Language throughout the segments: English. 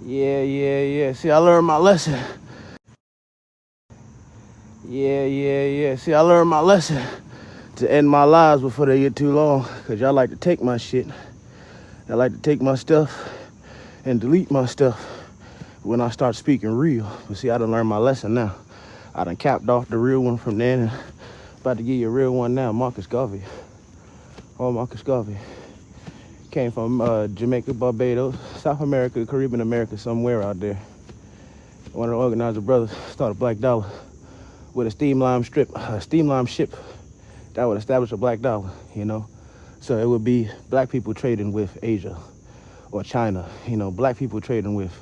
Yeah. See, I learned my lesson. Yeah. See, I learned my lesson to end my lives before they get too long. Because y'all like to take my shit. Y'all like to take my stuff and delete my stuff when I start speaking real. But see, I done learned my lesson now. I done capped off the real one from then and about to give you a real one now. Marcus Garvey. Oh, Marcus Garvey. Came from Jamaica, Barbados, South America, Caribbean America, somewhere out there. One of the organizer brothers started Black Dollar with a steam lime ship that would establish a black dollar, you know. So it would be black people trading with Asia or China, you know, black people trading with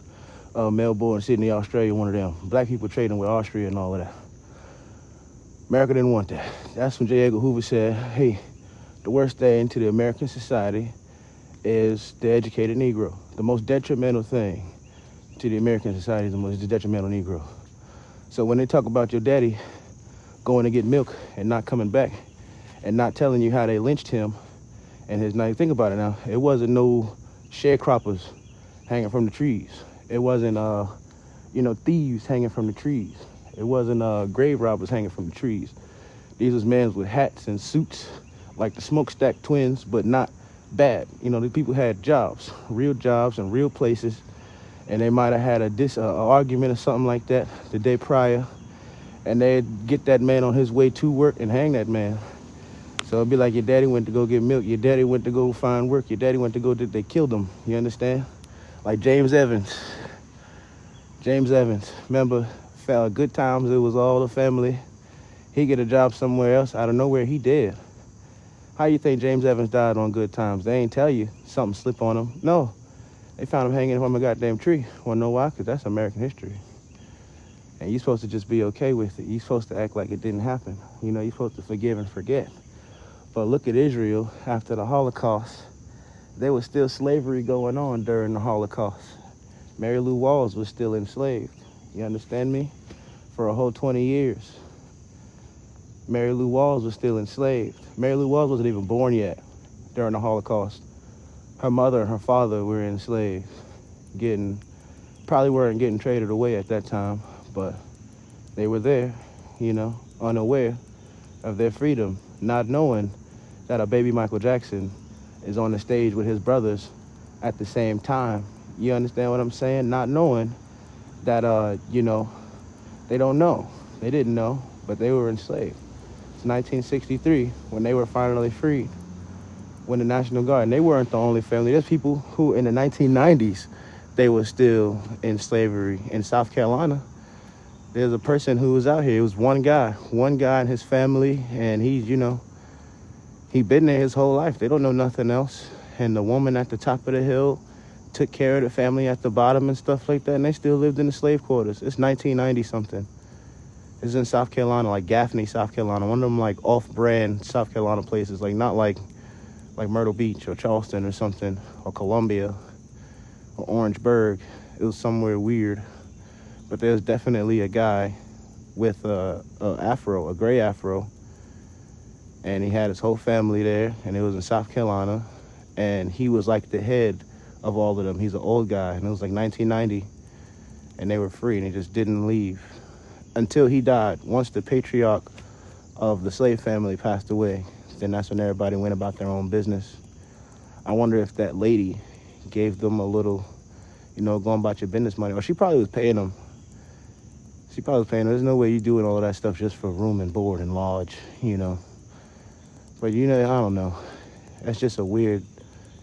Melbourne, Sydney, Australia, one of them. Black people trading with Austria and all of that. America didn't want that. That's when J. Edgar Hoover said, hey, the worst thing to the American society is the educated Negro. The most detrimental thing to the American society is the detrimental Negro. So when they talk about your daddy going to get milk and not coming back and not telling you how they lynched him and his night, think about it now. It wasn't no sharecroppers hanging from the trees. It wasn't, thieves hanging from the trees. It wasn't grave robbers hanging from the trees. These was men with hats and suits like the Smokestack Twins, but not bad. You know, the people had jobs and real places, and they might have had a argument or something like that the day prior, and they'd get that man on his way to work and hang that man. So it'd be like your daddy went to go get milk, your daddy went to go find work, your daddy went to go, they killed him, you understand? Like James Evans, remember, good times, it was all the family. He get a job somewhere else, out of nowhere, he dead. How you think James Evans died on Good Times? They ain't tell you something slip on him. No, they found him hanging from a goddamn tree. Wanna know why? Because that's American history. And you're supposed to just be okay with it. You're supposed to act like it didn't happen. You know, you're supposed to forgive and forget. But look at Israel after the Holocaust. There was still slavery going on during the Holocaust. Mary Lou Walls was still enslaved. You understand me? For a whole 20 years. Mary Lou Walls was still enslaved. Mary Lou Walls wasn't even born yet during the Holocaust. Her mother and her father were enslaved. Probably weren't getting traded away at that time, but they were there, you know, unaware of their freedom, not knowing that a baby Michael Jackson is on the stage with his brothers at the same time. You understand what I'm saying? Not knowing that, they don't know. They didn't know, but they were enslaved. It's 1963 when they were finally freed, when the National Guard, and they weren't the only family. There's people who in the 1990s, they were still in slavery in South Carolina. There's a person who was out here. It was one guy and his family, and he's, he been there his whole life. They don't know nothing else. And the woman at the top of the hill took care of the family at the bottom and stuff like that, and they still lived in the slave quarters. It's 1990 something. It's in South Carolina, like Gaffney, South Carolina. One of them like off-brand South Carolina places, like not like Myrtle Beach or Charleston or something, or Columbia or Orangeburg. It was somewhere weird. But there's definitely a guy with a gray afro, and he had his whole family there, and it was in South Carolina, and he was like the head of all of them. He's an old guy, and it was like 1990, and they were free, and he just didn't leave until he died. Once the patriarch of the slave family passed away, then that's when everybody went about their own business. I wonder if that lady gave them a little, going about your business money, or she probably was paying them. There's no way you doing all of that stuff just for room and board and lodge, But, I don't know. That's just a weird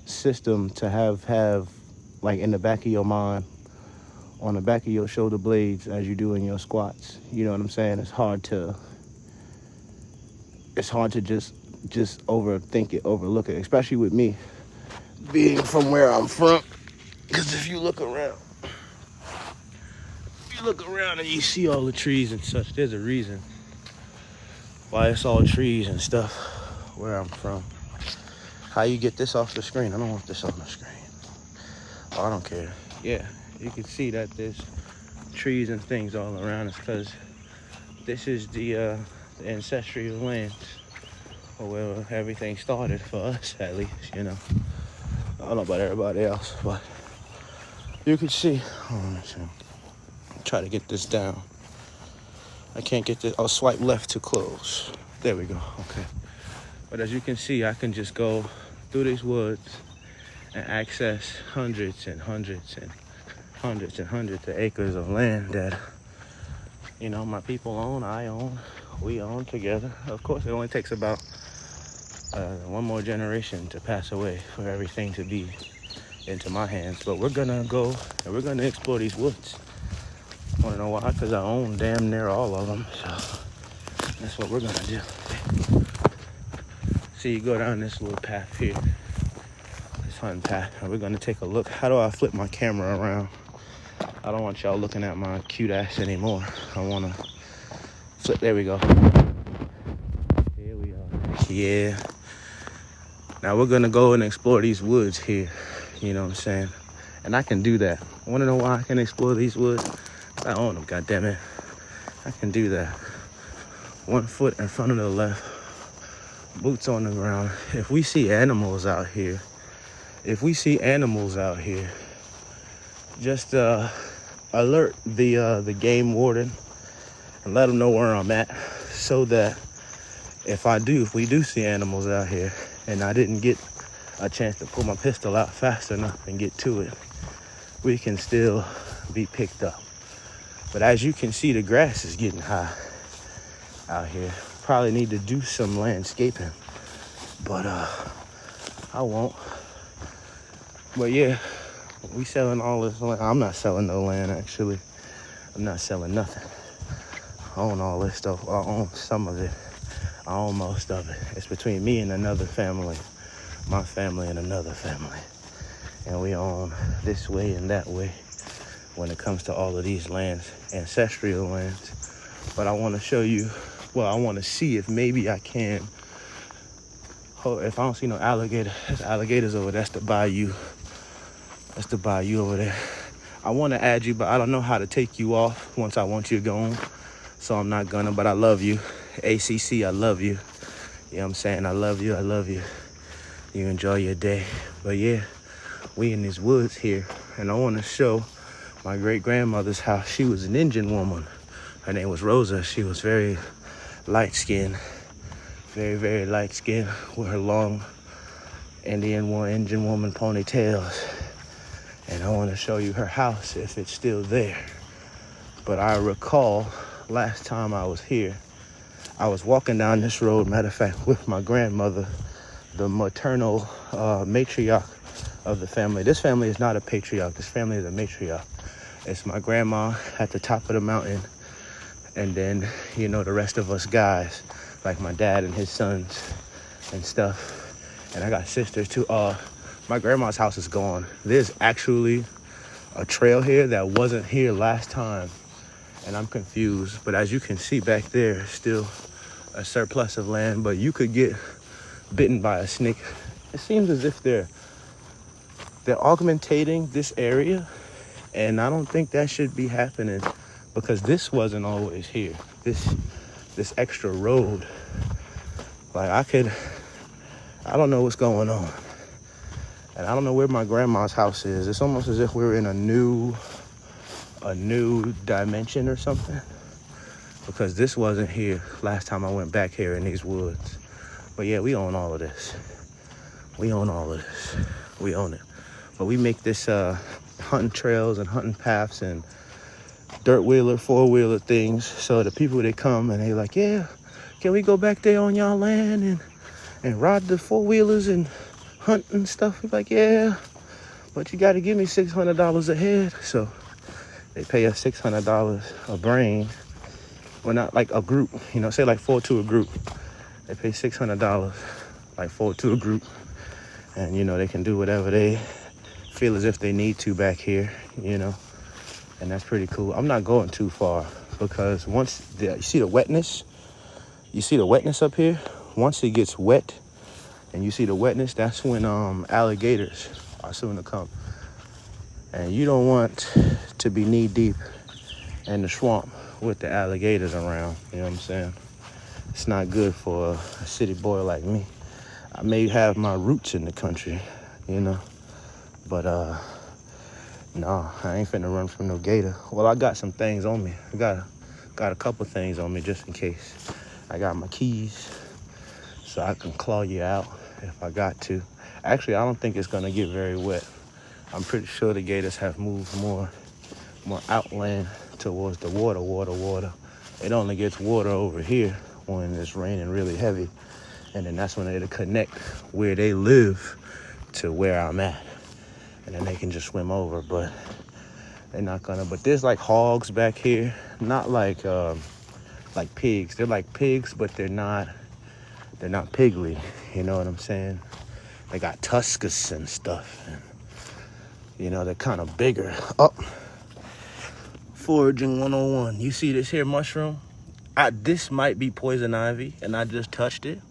system to have like in the back of your mind, on the back of your shoulder blades as you do in your squats. You know what I'm saying? It's hard to just overthink it, overlook it, especially with me being from where I'm from. Because if you look around and you see all the trees and such, there's a reason why it's all trees and stuff where I'm from. How you get this off the screen? I don't want this on the screen. Oh, I don't care. Yeah, you can see that there's trees and things all around us because this is the ancestral lands, or where everything started for us, at least, I don't know about everybody else, but You can see, try to get this down. I can't get this. I'll swipe left to close. There we go. Okay. But as you can see, I can just go through these woods and access hundreds and hundreds and hundreds and hundreds of acres of land that, you know, my people own, I own, we own together. Of course, it only takes about one more generation to pass away for everything to be into my hands. But we're gonna go and we're gonna explore these woods. Wanna know why? Because I own damn near all of them. So that's what we're gonna do. See, you go down this little path here, this hunting path, and we're gonna take a look. How do I flip my camera around? I don't want y'all looking at my cute ass anymore. I wanna flip. There we go. Here we are. Yeah. Now we're gonna go and explore these woods here. You know what I'm saying? And I can do that. Wanna know why I can explore these woods? I own them, goddammit. I can do that. 1 foot in front of the left, boots on the ground. If we see animals out here, just alert the game warden and let them know where I'm at, so that if we do see animals out here and I didn't get a chance to pull my pistol out fast enough and get to it, we can still be picked up. But as you can see, the grass is getting high out here. Probably need to do some landscaping, but I won't. But yeah, we selling all this land. I'm not selling no land, actually. I'm not selling nothing. I own all this stuff. I own some of it. I own most of it. It's between me and another family, my family and another family. And we own this way and that way when it comes to all of these lands, ancestral lands. But I want to show you, well, I want to see if maybe I can, if I don't see no alligator, there's alligators over there. That's the bayou. That's the bayou over there. I want to add you, but I don't know how to take you off once I want you gone. So I'm not gonna, but I love you. ACC, I love you. You know what I'm saying? I love you, I love you. You enjoy your day. But yeah, we in these woods here, and I want to show my great-grandmother's house. She was an Indian woman. Her name was Rosa. She was very light-skinned, very, very light-skinned, with her long Indian woman ponytails. And I want to show you her house, if it's still there. But I recall last time I was here, I was walking down this road, matter of fact, with my grandmother, the maternal matriarch of the family. This family is not a patriarch. This family is a matriarch. It's my grandma at the top of the mountain, and then, you know, the rest of us guys, like my dad and his sons and stuff. And I got sisters too. My grandma's house is gone. There's actually a trail here that wasn't here last time, and I'm confused. But as you can see back there, still a surplus of land, but you could get bitten by a snake. It seems as if they're augmentating this area, and I don't think that should be happening, because this wasn't always here. This extra road, like I don't know what's going on. And I don't know where my grandma's house is. It's almost as if we're in a new dimension or something, because this wasn't here last time I went back here in these woods. But yeah, we own all of this. We own all of this. We own it. But we make this hunting trails and hunting paths and dirt wheeler, four-wheeler things, so the people, they come and they like, yeah, can we go back there on y'all land and ride the four-wheelers and hunt and stuff? We're like, yeah, but you got to give me $600 a head. So they pay us $600 a brain. Well, not like a group, you know, say like 4 to a group. They pay $600, like 4 to a group. And, you know, they can do whatever they feel as if they need to back here, you know. And that's pretty cool. I'm not going too far, because once you see the wetness up here, once it gets wet and you see the wetness, that's when alligators are soon to come. And you don't want to be knee deep in the swamp with the alligators around, you know what I'm saying? It's not good for a city boy like me. I may have my roots in the country, you know, but No, I ain't finna run from no gator. Well, I got some things on me. I got a couple things on me just in case. I got my keys, so I can claw you out if I got to. Actually, I don't think it's gonna get very wet. I'm pretty sure the gators have moved more outland towards the water. It only gets water over here when it's raining really heavy, and then that's when it'll connect where they live to where I'm at, and then they can just swim over. But they're not gonna. But there's like hogs back here, not like pigs. They're like pigs, but they're not pigly. You know what I'm saying? They got tusks and stuff, and you know, they're kind of bigger. Oh, foraging 101. You see this here mushroom? This might be poison ivy, and I just touched it.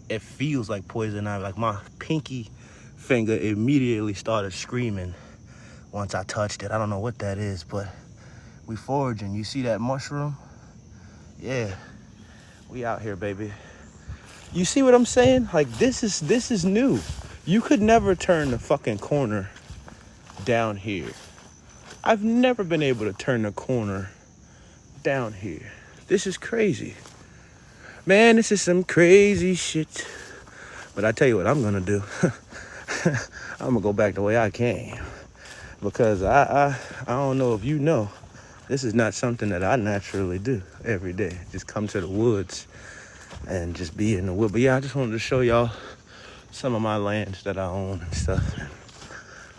It feels like poison ivy. Like my pinky finger immediately started screaming once I touched it. I don't know what that is, but we foraging. You see that mushroom? Yeah, we out here, baby. You see what I'm saying? Like, this is new. You could never turn the fucking corner down here. I've never been able to turn the corner down here. This is crazy. Man, this is some crazy shit. But I tell you what I'm gonna do. I'm gonna go back the way I came. Because I don't know if you know, this is not something that I naturally do every day. Just come to the woods and just be in the wood. But yeah, I just wanted to show y'all some of my lands that I own and stuff.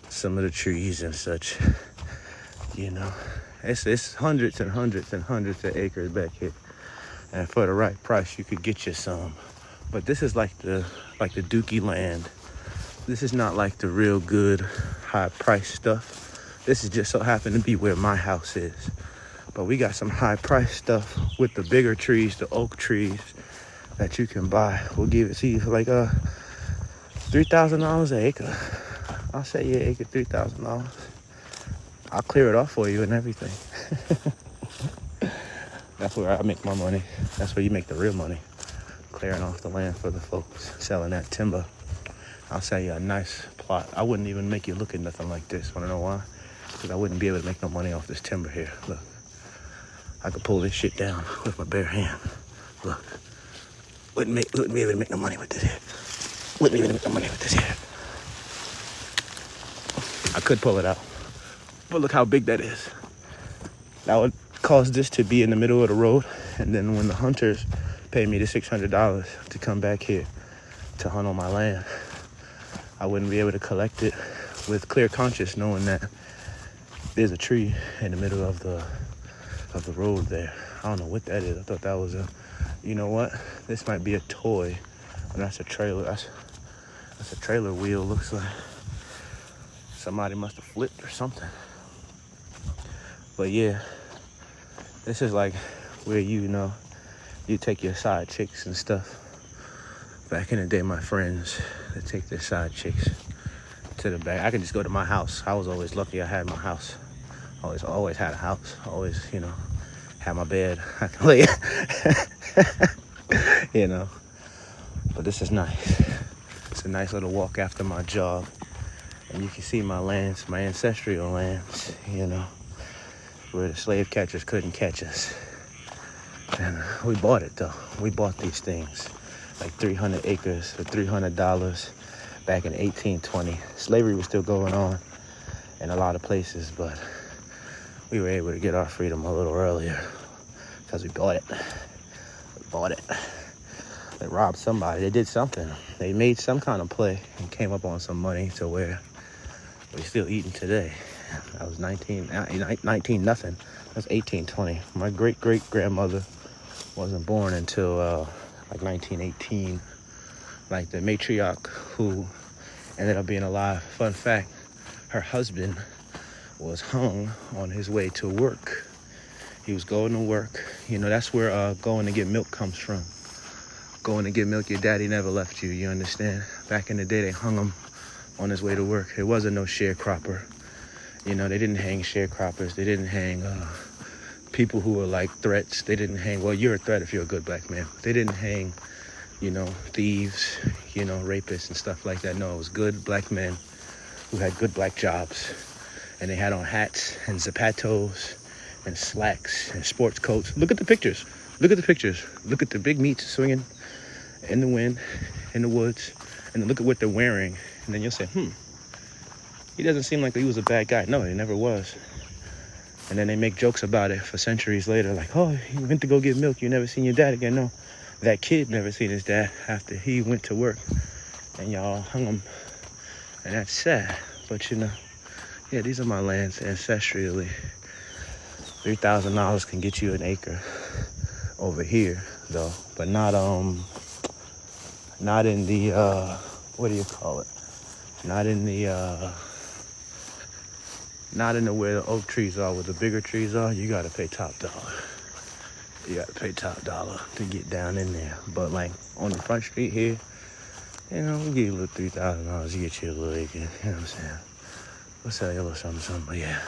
Some of the trees and such. You know, it's hundreds and hundreds and hundreds of acres back here. And for the right price, you could get you some. But this is like the dookie land. This is not like the real good high price stuff. This is just so happen to be where my house is. But we got some high price stuff with the bigger trees, the oak trees that you can buy. We'll give it to you for like $3,000 an acre. I'll say your acre $3,000. I'll clear it off for you and everything. That's where I make my money. That's where you make the real money. Clearing off the land for the folks, selling that timber. I'll sell you a nice plot. I wouldn't even make you look at nothing like this. Wanna know why? Because I wouldn't be able to make no money off this timber here. Look, I could pull this shit down with my bare hand. Look, wouldn't be able to make no money with this here. Wouldn't be able to make no money with this here. I could pull it out, but look how big that is. That would cause this to be in the middle of the road, and then when the hunters pay me the $600 to come back here to hunt on my land, I wouldn't be able to collect it with clear conscience, knowing that there's a tree in the middle of the road there. I don't know what that is. I thought that was you know what? This might be a toy. And that's a trailer. That's a trailer wheel, looks like. Somebody must have flipped or something. But yeah, this is like where you take your side chicks and stuff. Back in the day, my friends, they take their side chicks to the back. I can just go to my house. I was always lucky I had my house. Always had a house. Always, had my bed. I can lay But this is nice. It's a nice little walk after my jog. And you can see my lands, my ancestral lands, where the slave catchers couldn't catch us. And we bought it though. We bought these things, like 300 acres for $300 back in 1820. Slavery was still going on in a lot of places, but we were able to get our freedom a little earlier because we bought it. We bought it. They robbed somebody. They did something. They made some kind of play and came up on some money to where we're still eating today. That was 19 nothing. That's 1820. My great-great-grandmother wasn't born until like 1918. Like the matriarch who ended up being alive. Fun fact, her husband was hung on his way to work. He was going to work. That's where going to get milk comes from. Going to get milk, your daddy never left you, you understand? Back in the day, they hung him on his way to work. There wasn't no sharecropper. They didn't hang sharecroppers. They didn't hang people who were like threats. They didn't hang, well, you're a threat if you're a good black man. They didn't hang, thieves, rapists and stuff like that. No, it was good black men who had good black jobs. and they had on hats and zapatos and slacks and sports coats. Look at the pictures. Look at the pictures. Look at the big meats swinging in the wind, in the woods, and then look at what they're wearing. And then you'll say, he doesn't seem like he was a bad guy. No, he never was. And then they make jokes about it for centuries later, like, oh, you went to go get milk, you never seen your dad again. No, that kid never seen his dad after he went to work, and y'all hung him. And that's sad. But yeah, these are my lands ancestrally. $3,000 can get you an acre over here, though, but not in the what do you call it? Not in the where the oak trees are, where the bigger trees are. You gotta pay top dollar. You gotta pay top dollar to get down in there. But like on the front street here, we'll give you a little $3,000 to get you a little acre. You know what I'm saying? We'll sell you a little something. But yeah,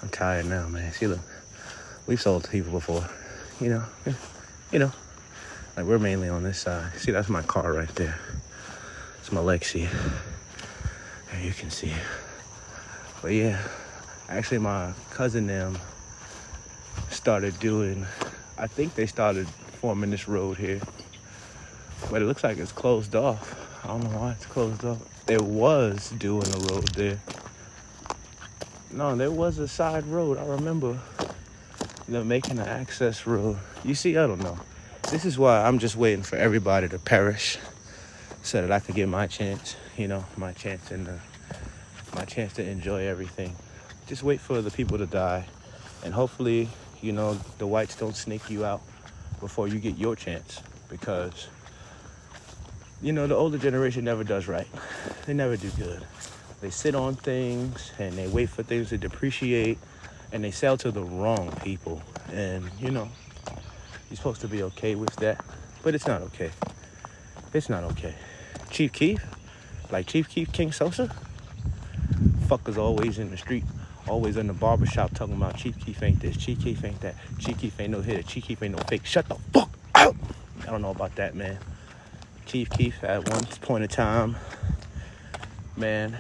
I'm tired now, man. See, look, we've sold to people before. Like we're mainly on this side. See, that's my car right there. It's my Lexi. There you can see. But yeah, actually my cousin them started doing, I think they started forming this road here. But it looks like it's closed off. I don't know why it's closed off. There was doing a road there. No, there was a side road. I remember making an access road. You see, I don't know. This is why I'm just waiting for everybody to perish so that I could get my chance, my chance to enjoy everything. Just wait for the people to die. And hopefully, the whites don't sneak you out before you get your chance. Because, the older generation never does right. They never do good. They sit on things and they wait for things to depreciate and they sell to the wrong people. And, you're supposed to be okay with that, but it's not okay. It's not okay. Chief Keef, like Chief Keef King Sosa, fuckers always in the street, always in the barbershop talking about Chief Keef ain't this, Chief Keef ain't that, Chief Keef ain't no hitter, Chief Keef ain't no fake. Shut the fuck out! I don't know about that, man. Chief Keef at one point in time, man,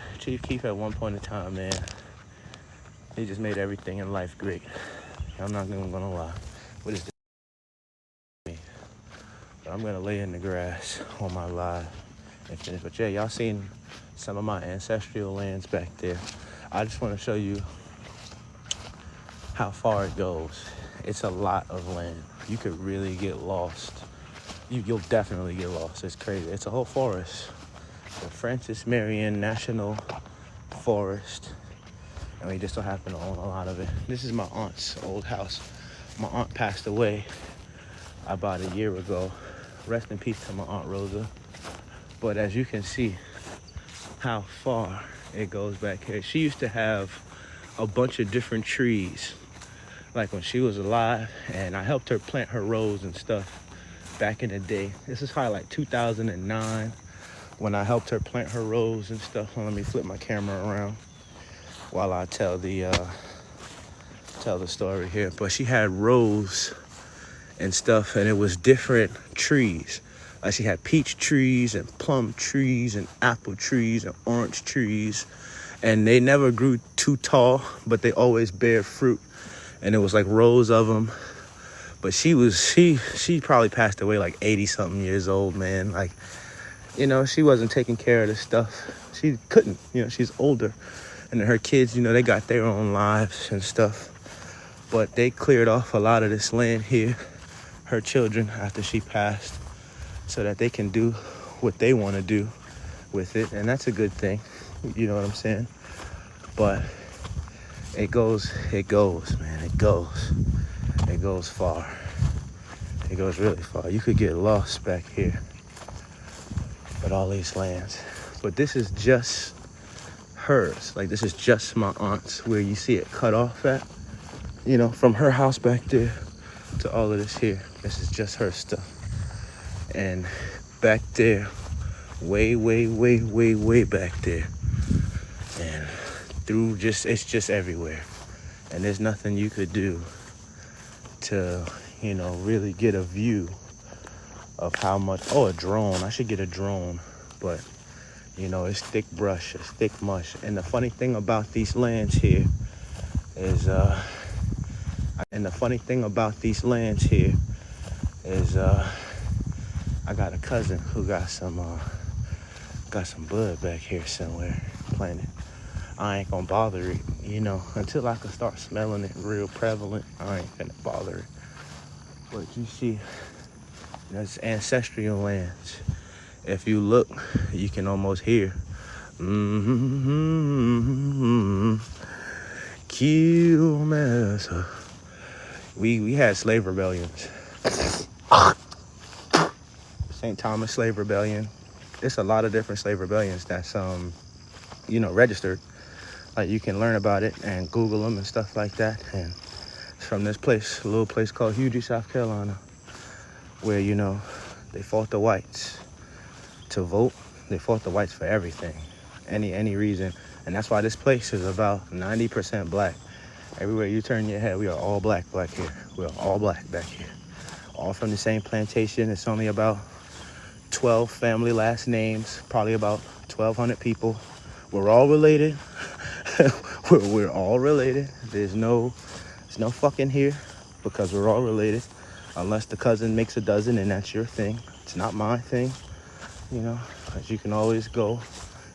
he just made everything in life great. I'm not even gonna lie. What is this? But I'm gonna lay in the grass on my live and finish. But yeah, y'all seen some of my ancestral lands back there. I just want to show you how far it goes. It's a lot of land. You could really get lost. You'll definitely get lost. It's crazy. It's a whole forest. The Francis Marion National Forest. And we just so happen to own a lot of it. This is my aunt's old house. My aunt passed away about a year ago. Rest in peace to my Aunt Rosa. But as you can see how far it goes back here. She used to have a bunch of different trees, like when she was alive, and I helped her plant her rose and stuff back in the day. This is probably like 2009 when I helped her plant her rose and stuff. Well, let me flip my camera around while I tell the story here. But she had rose and stuff, and it was different trees. Like she had peach trees and plum trees and apple trees and orange trees, and they never grew too tall, but they always bear fruit. And it was like rows of them. But she probably passed away like 80 something years old, man. Like, she wasn't taking care of this stuff. She couldn't, she's older. And her kids, they got their own lives and stuff. But they cleared off a lot of this land here, her children, after she passed, so that they can do what they want to do with it. And that's a good thing. You know what I'm saying? But it goes, man. It goes far. It goes really far. You could get lost back here with all these lands. But this is just hers. Like, this is just my aunt's, where you see it cut off at. From her house back there to all of this here. This is just her stuff. And back there, way back there. And it's just everywhere. And there's nothing you could do to, really get a view of how much. Oh, a drone. I should get a drone. But, You know, it's thick brush, it's thick mush. And the funny thing about these lands here is, I got a cousin who got some bud back here somewhere planted. I ain't gonna bother it, you know, until I can start smelling it real prevalent. I ain't gonna bother it. But you see, that's ancestral lands. If you look, you can almost hear. Kill massa. We had slave rebellions. St. Thomas slave rebellion. It's a lot of different slave rebellions that's you know, registered. Like you can learn about it and Google them and stuff like that. And it's from this place, a little place called Hughes, South Carolina, where, you know, they fought the whites to vote. They fought the whites for everything, any reason. And that's why this place is about 90% black. Everywhere you turn your head, we are all black here. We're all black back here. All from the same plantation. It's only about 12 family last names, probably about 1,200 people. We're all related. we're all related. There's no fucking here because we're all related. Unless the cousin makes a dozen and that's your thing. It's not my thing, you know. Because you can always go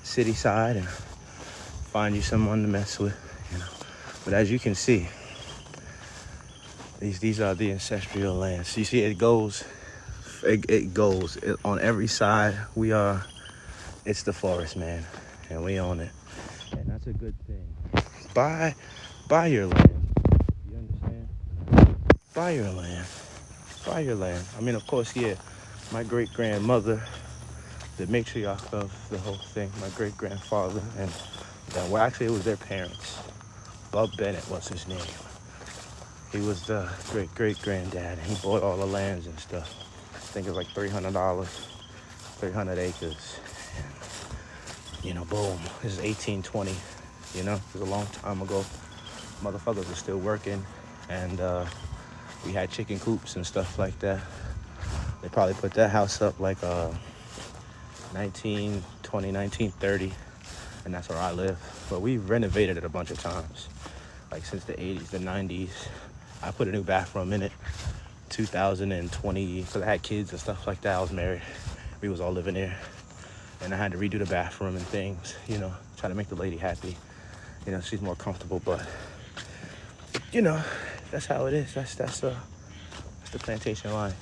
city side and find you someone to mess with, you know. But as you can see, these are the ancestral lands. You see, it goes on every side. It's the forest, man, and we own it, and that's a good thing. Buy your land. You understand? Buy your land. I mean, of course, yeah. My great grandmother, the matriarch of the whole thing, my great grandfather, and well, actually, it was their parents. Bub Bennett was his name. He was the great granddad. He bought all the lands and stuff. I think it was like $300, 300 acres. And, you know, boom. This is 1820. You know, it was a long time ago. Motherfuckers were still working, and we had chicken coops and stuff like that. They probably put that house up like 1920, 1930, and that's where I live. But we've renovated it a bunch of times, like since the 80s, the 90s. I put a new bathroom in it, 2020, because I had kids and stuff like that. I was married. We was all living there. And I had to redo the bathroom and things, you know, try to make the lady happy. You know, she's more comfortable, but, you know, that's how it is. That's the plantation life.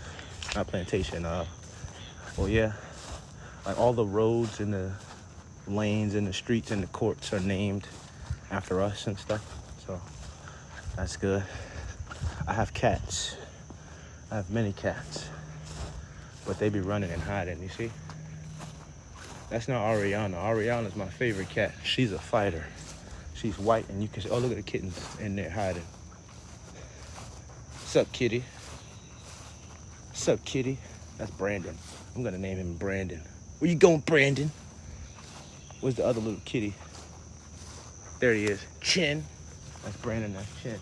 Not plantation, well, yeah. Like all the roads and the lanes and the streets and the courts are named after us and stuff. So that's good. I have cats. I have many cats, but they be running and hiding, you see? That's not Ariana. Ariana's my favorite cat. She's a fighter. She's white, and you can see, oh, look at the kittens in there hiding. What's up, kitty? What's up, kitty? That's Brandon. I'm gonna name him Brandon. Where you going, Brandon? Where's the other little kitty? There he is. Chin. That's Brandon, that's Chin.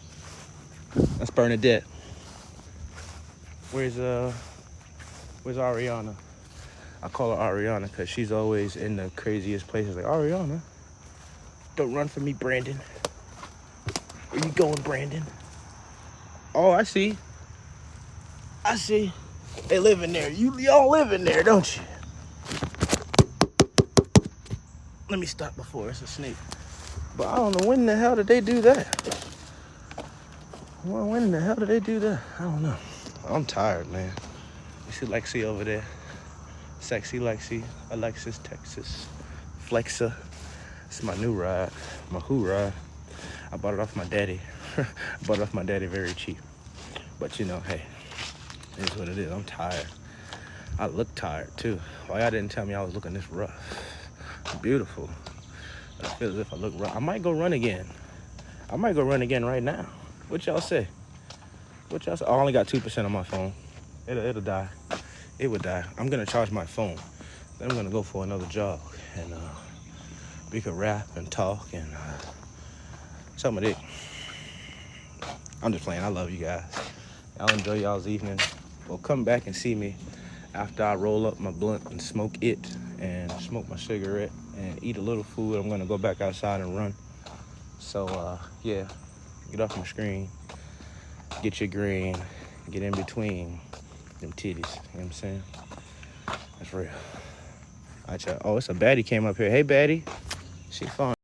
That's Bernadette. Where's Ariana? I call her Ariana because she's always in the craziest places. Like, Ariana, don't run from me, Brandon. Where you going, Brandon? Oh, I see. They live in there. Y'all live in there, don't you? Let me stop before it's a snake. But I don't know when the hell did they do that. When the hell did they do that? I don't know. I'm tired, man. You see Lexi over there? Sexy Lexi, Alexis, Texas, Flexa. It's my new ride, my Who ride. I bought it off my daddy. I bought it off my daddy very cheap. But you know, hey, it is what it is. I'm tired. I look tired too. Why y'all didn't tell me I was looking this rough? It's beautiful. But I feel as if I look rough. I might go run again. Right now. What y'all say? Oh, I only got 2% on my phone. It'll die. It would die. I'm gonna charge my phone. Then I'm gonna go for another jog, and we could rap and talk and some of it. I'm just playing. I love you guys. Y'all enjoy y'all's evening. Well, come back and see me after I roll up my blunt and smoke it and smoke my cigarette. and eat a little food. I'm gonna go back outside and run. So yeah, get off my screen, get your green, get in between them titties, you know what I'm saying? That's real. All right, y'all. Oh, it's a baddie came up here. Hey, baddie. She fine.